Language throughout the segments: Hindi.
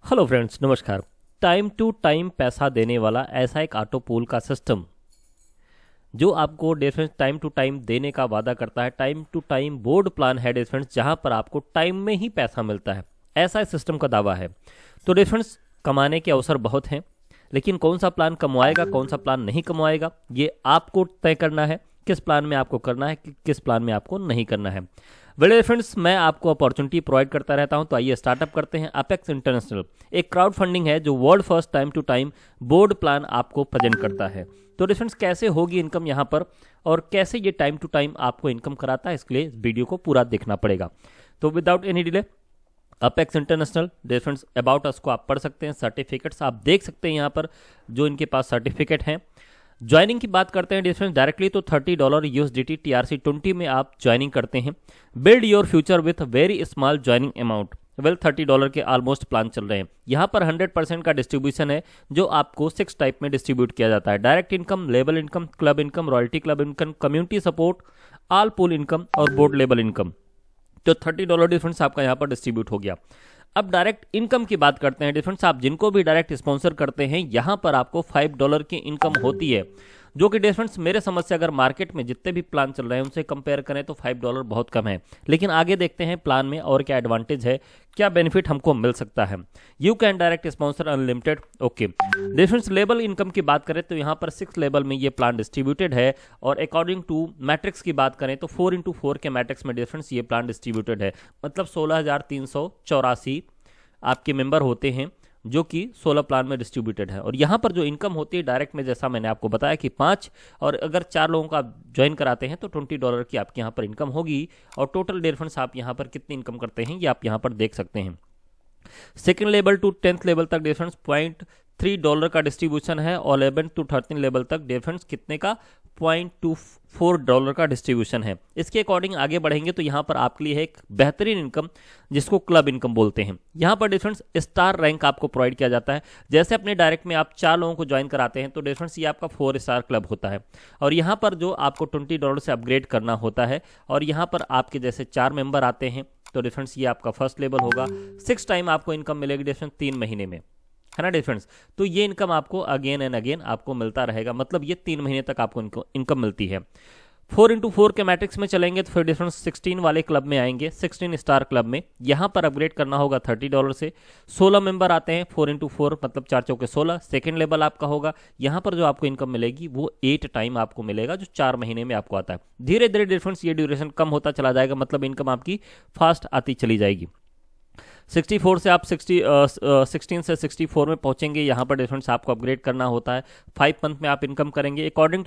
हेलो फ्रेंड्स, नमस्कार। टाइम टू टाइम पैसा देने वाला ऐसा एक ऑटो पूल का सिस्टम जो आपको डिफरेंस टाइम टू टाइम देने का वादा करता है। Time to time board plan है डिफरेंस, जहां पर आपको टाइम में ही पैसा मिलता है, ऐसा इस सिस्टम का दावा है। तो डिफरेंस कमाने के अवसर बहुत हैं, लेकिन कौन सा प्लान कमाएगा कौन सा प्लान नहीं कमाएगा ये आपको तय करना है। किस प्लान में आपको करना है, किस प्लान में आपको नहीं करना है। वेल फ्रेंड्स, मैं आपको अपॉर्चुनिटी प्रोवाइड करता रहता हूं, तो आइए स्टार्टअप करते हैं। अपेक्स इंटरनेशनल एक क्राउड फंडिंग है जो world first time to time board plan आपको प्रेजेंट करता है। तो फ्रेंड्स, कैसे होगी इनकम यहाँ पर और कैसे ये टाइम टू टाइम आपको इनकम कराता है, इसके लिए इस वीडियो को पूरा देखना पड़ेगा। तो without any delay, apex international difference about us को आप पढ़ सकते हैं। सर्टिफिकेट्स आप देख सकते हैं यहाँ पर जो इनके पास सर्टिफिकेट हैं। ज्वाइनिंग की बात करते हैं डिफरेंस डायरेक्टली, तो $30 USDT TRC20 में आप ज्वाइनिंग करते हैं। Build your future with very small joining amount. Well $30 के ऑलमोस्ट प्लान चल रहे हैं। यहाँ पर 100% का डिस्ट्रीब्यूशन है जो आपको 6 टाइप में डिस्ट्रीब्यूट किया जाता है। Direct income, level income, club income, royalty club income, community support, all pool income और बोर्ड लेवल इनकम। तो $30 डिफरेंस आपका यहाँ पर डिस्ट्रीब्यूट हो गया। अब डायरेक्ट इनकम की बात करते हैं डिफरेंस। आप जिनको भी डायरेक्ट स्पॉन्सर करते हैं यहाँ पर आपको $5 की इनकम होती है, जो कि डिफरेंस मेरे समझ से अगर मार्केट में जितने भी प्लान चल रहे हैं उनसे कंपेयर करें तो $5 बहुत कम है। लेकिन आगे देखते हैं प्लान में और क्या एडवांटेज है, क्या बेनिफिट हमको मिल सकता है। You can direct sponsor unlimited. Okay difference, level income की बात करें तो यहाँ पर 6 लेवल में ये प्लान डिस्ट्रीब्यूटेड है और अकॉर्डिंग टू मैट्रिक्स की बात करें तो 4x4 के मैट्रिक्स में डिफरेंस ये प्लान डिस्ट्रीब्यूटेड है। मतलब 16,384 आपके मेंबर होते हैं जो कि 16 प्लान में डिस्ट्रीब्यूटेड है। और यहाँ पर जो इनकम होती है डायरेक्ट में, जैसा मैंने आपको बताया कि 5 और अगर 4 लोगों का ज्वाइन कराते हैं तो $20 की आपके यहाँ पर इनकम होगी। और टोटल डिफरेंस आप यहाँ पर कितनी इनकम करते हैं ये आप यहाँ पर देख सकते हैं। Second level to 10th level तक डिफरेंस $0.3 का डिस्ट्रीब्यूशन है और 11 to 13 लेवल तक डिफरेंस कितने का, $0.24 का डिस्ट्रीब्यूशन है। इसके अकॉर्डिंग आगे बढ़ेंगे तो यहाँ पर आपके लिए है एक बेहतरीन इनकम जिसको क्लब इनकम बोलते हैं। यहाँ पर डिफरेंस स्टार रैंक आपको प्रोवाइड किया जाता है। जैसे अपने डायरेक्ट में आप 4 लोगों को ज्वाइन कराते हैं तो डिफरेंस ये आपका 4 स्टार क्लब होता है। और यहाँ पर जो आपको $20 से अपग्रेड करना होता है और यहाँ पर आपके जैसे 4 मेंबर आते हैं तो डिफरेंस ये आपका फर्स्ट लेवल होगा। 6 टाइम आपको इनकम मिलेगी डिफरेंस 3 महीने में, है ना डिफरेंस। तो ये इनकम आपको अगेन एंड अगेन आपको मिलता रहेगा, मतलब ये 3 महीने तक आपको इनकम मिलती है। 4x4 के मैट्रिक्स में चलेंगे तो फिर डिफरेंस 16 वाले क्लब में आएंगे, 16 स्टार क्लब में। यहाँ पर अपग्रेड करना होगा $30 से। 16 मेंबर आते हैं 4x4, मतलब 4 चौके 16। सेकेंड लेवल आपका होगा, यहाँ पर जो आपको इनकम मिलेगी वो 8 टाइम आपको मिलेगा जो 4 महीने में आपको आता है। धीरे धीरे डिफरेंस ये ड्यूरेशन कम होता चला जाएगा, मतलब इनकम आपकी फास्ट आती चली जाएगी। 64 से आप 16 से 64 में पहुंचेंगे, यहाँ पर डिफरेंस आपको अपग्रेड करना होता है। 5 मंथ में आप इनकम करेंगे। अकॉर्डिंग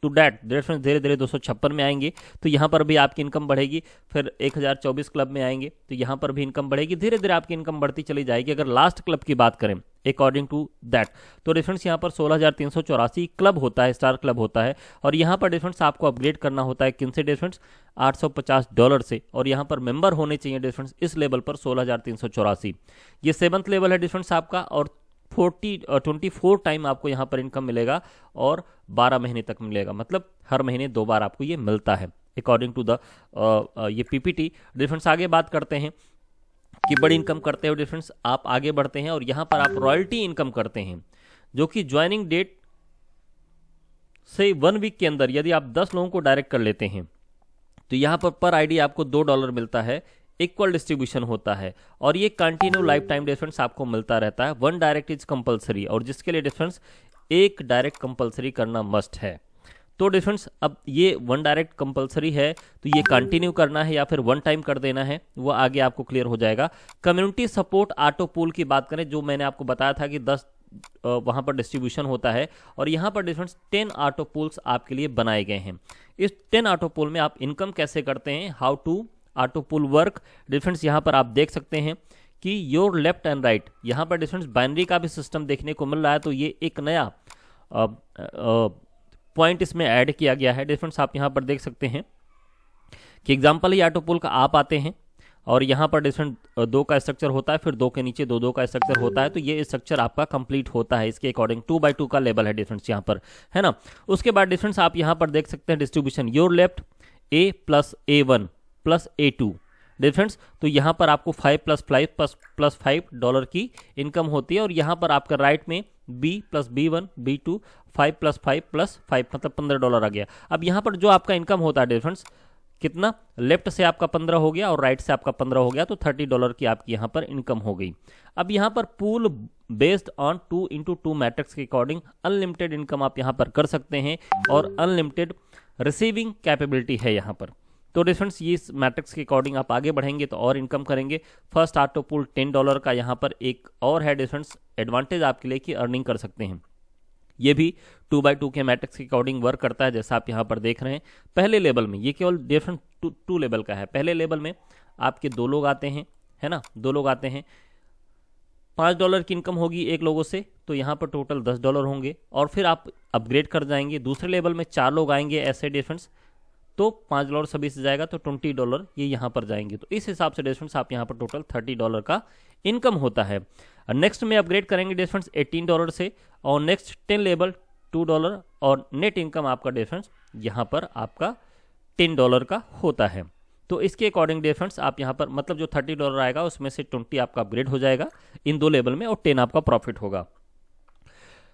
टू डैट डिफरेंस धीरे धीरे 256 में आएंगे तो यहाँ पर भी आपकी इनकम बढ़ेगी। फिर 1024 क्लब में आएंगे तो यहाँ पर भी इनकम बढ़ेगी। धीरे धीरे आपकी इनकम बढ़ती चली जाएगी। अगर लास्ट क्लब की बात करें अकॉर्डिंग टू दैट तो डिफरेंस यहाँ पर 16,384 क्लब होता है, स्टार क्लब होता है। और यहाँ पर डिफरेंस आपको अपग्रेड करना होता है किन से डिफरेंस, $850 से। और यहाँ पर मेंबर होने चाहिए डिफरेंस इस लेवल पर 16,384। ये 7th लेवल है डिफरेंस आपका। और 24 टाइम आपको यहाँ पर इनकम मिलेगा और 12 महीने तक मिलेगा, मतलब हर महीने 2 बार आपको ये मिलता है अकॉर्डिंग टू द ये PPT डिफरेंस। आगे बात करते हैं कि बड़ी इनकम करते हो डिफरेंस, आप आगे बढ़ते हैं और यहाँ पर आप रॉयल्टी इनकम करते हैं जो कि ज्वाइनिंग डेट से 1 वीक के अंदर यदि आप 10 लोगों को डायरेक्ट कर लेते हैं तो यहाँ पर आईडी आपको $2 मिलता है। इक्वल डिस्ट्रीब्यूशन होता है और ये कंटिन्यू लाइफ टाइम डिफरेंस आपको मिलता रहता है। 1 डायरेक्ट इज कंपलसरी, और जिसके लिए डिफरेंस 1 डायरेक्ट कंपलसरी करना मस्ट है। तो डिफरेंस अब ये 1 डायरेक्ट कंपलसरी है तो ये कंटिन्यू करना है या फिर 1 टाइम कर देना है, वो आगे आपको क्लियर हो जाएगा। कम्युनिटी सपोर्ट ऑटो पूल की बात करें, जो मैंने आपको बताया था कि 10 वहां पर डिस्ट्रीब्यूशन होता है और यहाँ पर डिफरेंस 10 ऑटो पूल्स आपके लिए बनाए गए हैं। इस 10 ऑटो पूल में आप इनकम कैसे करते हैं, how to auto pool work difference, यहाँ पर आप देख सकते हैं कि योर लेफ्ट एंड राइट, यहाँ पर डिफरेंस बाइनरी का भी सिस्टम देखने को मिल रहा है। तो ये एक नया पॉइंट इसमें ऐड किया गया है डिफरेंस। आप यहाँ पर देख सकते हैं कि एग्जांपल ही ऑटो पूल का आप आते हैं और यहाँ पर डिफरेंट 2 का स्ट्रक्चर होता है, फिर 2 के नीचे 2 का स्ट्रक्चर होता है। तो ये स्ट्रक्चर आपका कंप्लीट होता है, इसके अकॉर्डिंग 2x2 का लेवल है डिफरेंस यहाँ पर, है ना। उसके बाद डिफरेंस आप यहाँ पर देख सकते हैं distribution your left A + A1 + A2 difference, तो यहाँ पर आपको 5 प्लस 5 डॉलर की इनकम होती है। और यहाँ पर आपका राइट में B plus B1 B2 5 plus 5 plus 5 मतलब $15 आ गया। अब यहाँ पर जो आपका इनकम होता है डिफरेंस कितना, लेफ्ट से आपका 15 हो गया और राइट से आपका 15 हो गया, तो $30 की आपकी यहाँ पर इनकम हो गई। अब यहाँ पर pool based on 2x2 matrix के अकॉर्डिंग अनलिमिटेड इनकम आप यहाँ पर कर सकते हैं और अनलिमिटेड रिसीविंग कैपेबिलिटी है यहाँ पर। तो डिफरेंस ये इस मैट्रिक्स के अकॉर्डिंग आप आगे बढ़ेंगे तो और इनकम करेंगे। फर्स्ट ऑटो पूल $10 का यहाँ पर एक और है डिफरेंस एडवांटेज आपके लिए कि अर्निंग कर सकते हैं। ये भी 2x2 के मैट्रिक्स के अकॉर्डिंग वर्क करता है, जैसा आप यहाँ पर देख रहे हैं। पहले लेवल में ये केवल डिफरेंट 2 लेवल का है। पहले लेवल में आपके 2 लोग आते हैं, है ना, 2 लोग आते हैं, $5 की इनकम होगी एक लोगों से, तो यहाँ पर टोटल $10 होंगे। और फिर आप अपग्रेड कर जाएंगे, दूसरे लेवल में 4 लोग आएंगे ऐसे डिफरेंस, तो $5 सभी से जाएगा तो $20 ये यहाँ पर जाएंगे। तो इस हिसाब से डिफरेंस आप यहाँ पर टोटल $30 का इनकम होता है। नेक्स्ट में अपग्रेड करेंगे डिफरेंस $18 से, और नेक्स्ट 10 लेवल $2 और नेट इनकम आपका डिफरेंस यहाँ पर आपका $10 का होता है। तो इसके अकॉर्डिंग डिफरेंस आप यहाँ पर मतलब जो $30 आएगा उसमें से 20 आपका अपग्रेड हो जाएगा इन 2 लेवल में और 10 आपका प्रॉफिट होगा।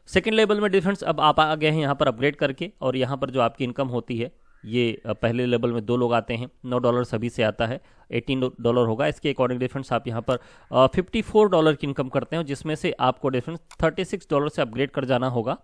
सेकेंड लेवल में डिफरेंस अब आप आ गए हैं यहाँ पर अपग्रेड करके, और यहाँ पर जो आपकी इनकम होती है ये पहले लेवल में 2 लोग आते हैं, $9 सभी से आता है, $18 होगा। इसके अकॉर्डिंग डिफरेंस आप यहाँ पर $54 की इनकम करते हैं, जिसमें से आपको डिफरेंस $36 से अपग्रेड कर जाना होगा।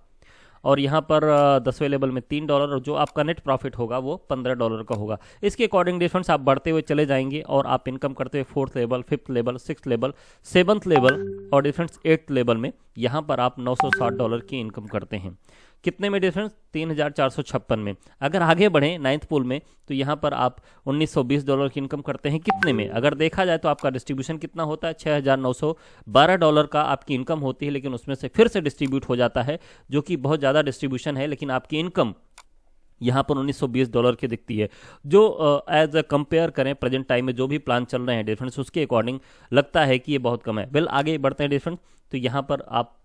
और यहाँ पर 10वें लेवल में $3 और जो आपका नेट प्रॉफिट होगा वो $15 का होगा। इसके अकॉर्डिंग डिफरेंस आप बढ़ते हुए चले जाएंगे और आप इनकम करते हुए 4th level, 5th level, 6th level, 7th level और डिफरेंस 8th लेवल में यहाँ पर आप $960 की इनकम करते हैं। कितने में डिफरेंस, 3456 में। अगर आगे बढ़ें 9th पूल में तो यहाँ पर आप $1920 की इनकम करते हैं। कितने में, अगर देखा जाए तो आपका डिस्ट्रीब्यूशन कितना होता है, $6912 का आपकी इनकम होती है, लेकिन उसमें से फिर से डिस्ट्रीब्यूट हो जाता है, जो कि बहुत ज़्यादा डिस्ट्रीब्यूशन है, लेकिन आपकी इनकम यहाँ पर $1920 की दिखती है। जो एज अ कंपेयर करें प्रेजेंट टाइम में जो भी प्लान चल रहे हैं डिफरेंस, उसके अकॉर्डिंग लगता है कि ये बहुत कम है। वेल आगे बढ़ते हैं डिफरेंस, तो यहाँ पर आप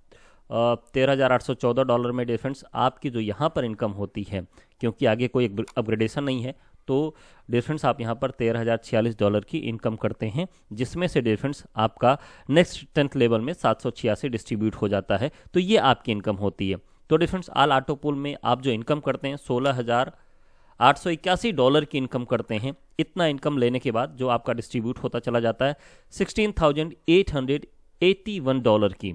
$13,814 में डिफरेंस आपकी जो यहाँ पर इनकम होती है, क्योंकि आगे कोई अपग्रेडेशन नहीं है, तो डिफरेंस आप यहाँ पर $13,046 की इनकम करते हैं, जिसमें से डिफरेंस आपका नेक्स्ट 10th लेवल में 786 डिस्ट्रीब्यूट हो जाता है। तो ये आपकी इनकम होती है। तो डिफरेंस ऑल ऑटो पूल में आप जो इनकम करते हैं $16,881 की इनकम करते हैं। इतना इनकम लेने के बाद जो आपका डिस्ट्रीब्यूट होता चला जाता है $16,881 की।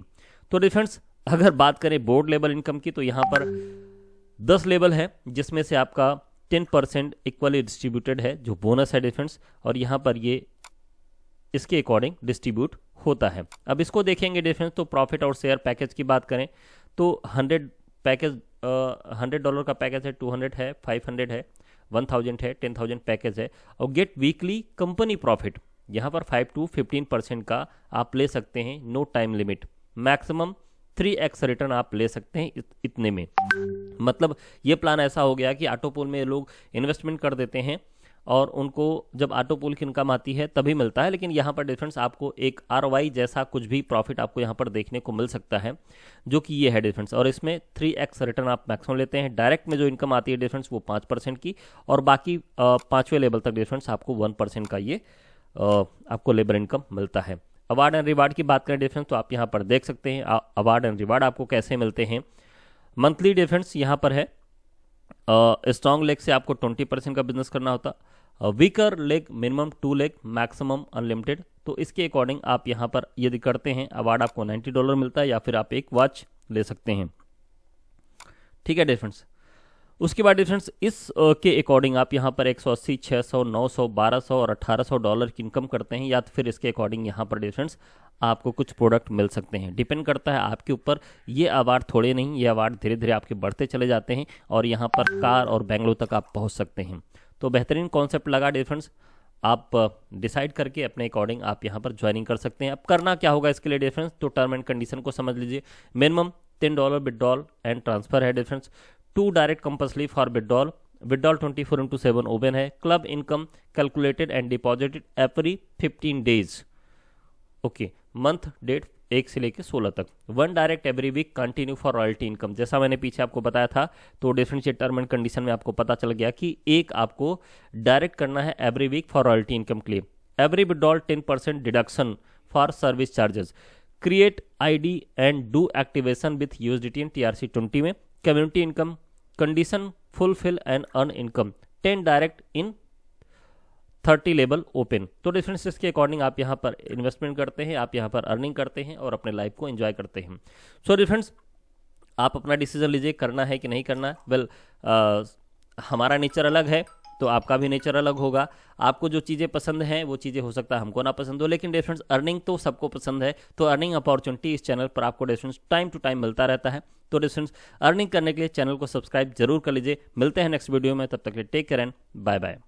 तो डिफरेंस अगर बात करें बोर्ड लेवल इनकम की, तो यहाँ पर 10 लेवल है, जिसमें से आपका 10% इक्वली डिस्ट्रीब्यूटेड है जो बोनस है डिफरेंस, और यहाँ पर ये इसके अकॉर्डिंग डिस्ट्रीब्यूट होता है। अब इसको देखेंगे डिफरेंस, तो प्रॉफिट और शेयर पैकेज की बात करें तो $100 का पैकेज है, 200 है, 500 है, 1000 है, 10,000 पैकेज है। और गेट वीकली कंपनी प्रॉफिट यहाँ पर 5 to 15% का आप ले सकते हैं, no time limit, maximum 3x return आप ले सकते हैं इतने में। मतलब ये प्लान ऐसा हो गया कि ऑटो पूल में लोग इन्वेस्टमेंट कर देते हैं और उनको जब ऑटो पूल की इनकम आती है तभी मिलता है, लेकिन यहाँ पर डिफरेंस आपको एक ROI जैसा कुछ भी प्रॉफिट आपको यहाँ पर देखने को मिल सकता है, जो कि ये है डिफरेंस। और इसमें 3x रिटर्न आप मैक्सिमम लेते हैं। डायरेक्ट में जो इनकम आती है डिफरेंस वो 5% की, और बाकी 5वें लेवल तक डिफरेंस आपको 1% का ये आपको लेबर इनकम मिलता है। अवार्ड एंड रिवार्ड की बात करें डिफरेंस, तो आप यहाँ पर देख सकते हैं अवार्ड एंड रिवार्ड आपको कैसे मिलते हैं। मंथली डिफरेंस यहाँ पर है, स्ट्रॉन्ग लेग से आपको 20% का बिजनेस करना होता, weaker leg minimum 2 leg, maximum unlimited. तो इसके अकॉर्डिंग आप यहाँ पर यदि करते हैं अवार्ड आपको $90 मिलता है, या फिर आप एक वॉच ले सकते हैं। ठीक है डिफरेंस। उसके बाद डिफरेंस इस के अकॉर्डिंग आप यहाँ पर 180, 600, 900, 1200 और $1800 की इनकम करते हैं, या तो फिर इसके अकॉर्डिंग यहाँ पर डिफरेंस आपको कुछ प्रोडक्ट मिल सकते हैं। डिपेंड करता है आपके ऊपर। ये अवार्ड थोड़े नहीं, ये अवार्ड धीरे धीरे आपके बढ़ते चले जाते हैं और यहाँ पर कार और बेंगलोर तक आप पहुँच सकते हैं। तो बेहतरीन कॉन्सेप्ट लगा डिफरेंस, आप डिसाइड करके अपने अकॉर्डिंग आप यहाँ पर ज्वाइनिंग कर सकते हैं। अब करना क्या होगा इसके लिए डिफरेंस, तो टर्म एंड कंडीशन को समझ लीजिए। मिनिमम $10 विड्रॉल एंड ट्रांसफर है difference, 2 direct compulsory for withdrawal 24/7 open है। Club income calculated and deposited every 15 days. Okay, month date 1 से लेकर 16 तक। 1 direct every week continue for royalty income, जैसा मैंने पीछे आपको बताया था। तो डिफरेंशिएट टर्म एंड कंडीशन में आपको पता चल गया कि एक आपको डायरेक्ट करना है every week for royalty income के लिए। every withdrawal 10% deduction for service charges, create ID and do activation with USDT and TRC20 में, community income, condition fulfill and earn income, 10 direct in 30 level open. तो डिफरेंसेस के अकॉर्डिंग आप यहाँ पर इन्वेस्टमेंट करते हैं, आप यहाँ पर अर्निंग करते हैं और अपने लाइफ को एंजॉय करते हैं। सो डिफरेंस, आप अपना डिसीजन लीजिए, करना है कि नहीं करना है। वेल, हमारा नेचर अलग है तो आपका भी नेचर अलग होगा। आपको जो चीज़ें पसंद हैं वो चीज़ें हो सकता है हमको ना पसंद हो, लेकिन डिफरेंस अर्निंग तो सबको पसंद है। तो अर्निंग अपॉर्चुनिटी इस चैनल पर आपको डिफरेंस टाइम टू टाइम मिलता रहता है। तो डिफरेंस अर्निंग करने के लिए चैनल को सब्सक्राइब जरूर कर लीजिए। मिलते हैं नेक्स्ट वीडियो में, तब तक के लिए take care and bye bye.